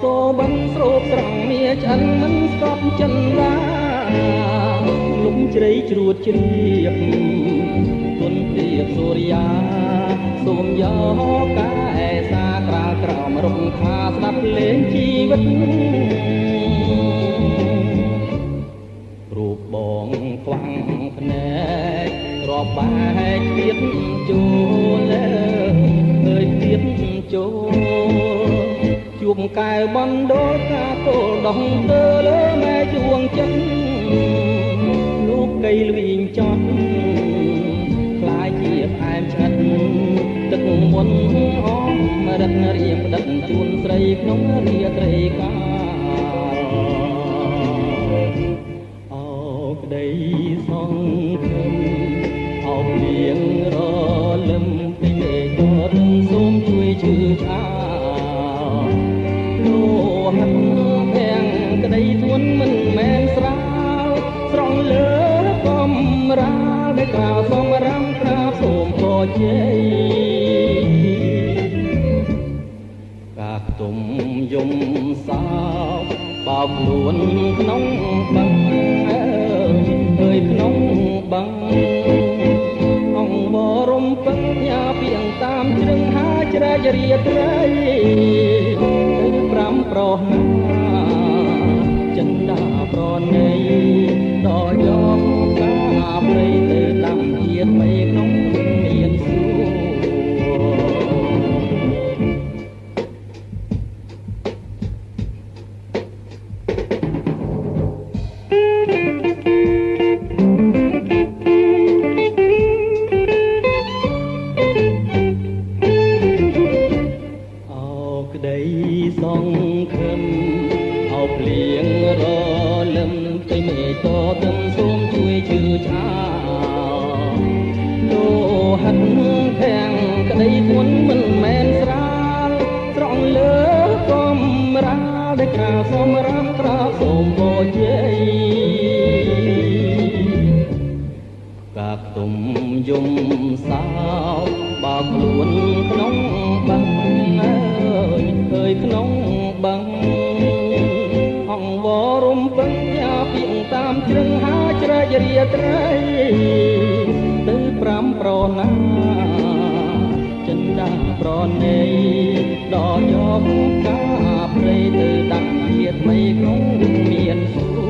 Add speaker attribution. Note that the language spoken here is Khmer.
Speaker 1: សូបិនស្រូបស្រង់មាឆ្អិនមិនស្កប់ចិនឡាលំជ្រៃជ្រួតជ្រាបទុនទៀបសូរិយាសូមយកកាយសាក្រាលក្រោមរុក្ខាស្ដាប់លេងជីវិតរូបបងខ្វាំងភ្នែករាប់បែកទៀតចូលអើយទៀតចូលជួបកែវបណ្ដោកាទល់ដងទៅលើម៉ែជួងចិនលោកកៃលវិញចត់ខ្លាយជាផ្អែមឆ្អិនទឹកមុនអមរឹករៀមផ្ដិតជូនស្រីក្នុងរាត្រីកាលអោក្តីសង្ឃឹមអោព្រៀងរលឹមពីមេឃរឹងសូមជួយឈឺឆាលោហិនទាំងក្តីធ្ងន់មិនមែនស្រាលស្រង់លើកំរាលដែលក្រៅសំរាំក្រាបសូមក៏ជ័យកាខ្ទុំយំសោកបោកខ្លួនក្នុងបឹងអើយក្នុងបឹងអង្គបរំពឹងញ៉ាពីងតាមជ្រឹងហាជ្រែករាត្រីទៅប្រាំប្រោះណាចិនដាប្រណីដល់យកការព្រៃទៅដាំជាតិបីក្នុងមានសួរសង្ឃឹមអោភ្លៀងរលឹមផ្ទៃមេឃតទឹមសូមជួយជឿឆាលោហិនទាំងក្តីធ្ងន់មិនមែនស្រាលស្រង់លើកំរាលដែលក្រៅសំរាមក្រាបសូមបជ័យកាខ្ទុំយំសោកបោកខ្លួនក្នុងបឹងអើយក្នុងបឹងអង្គវរំពឹងញ៉ាពីងតាមជ្រឹងហាជ្រែករាត្រីទៅប្រាំប្រណាចិនដាប្រណីដល់យកការព្រៃទៅដាក់ជាថ្មីក្នុងមានសួរ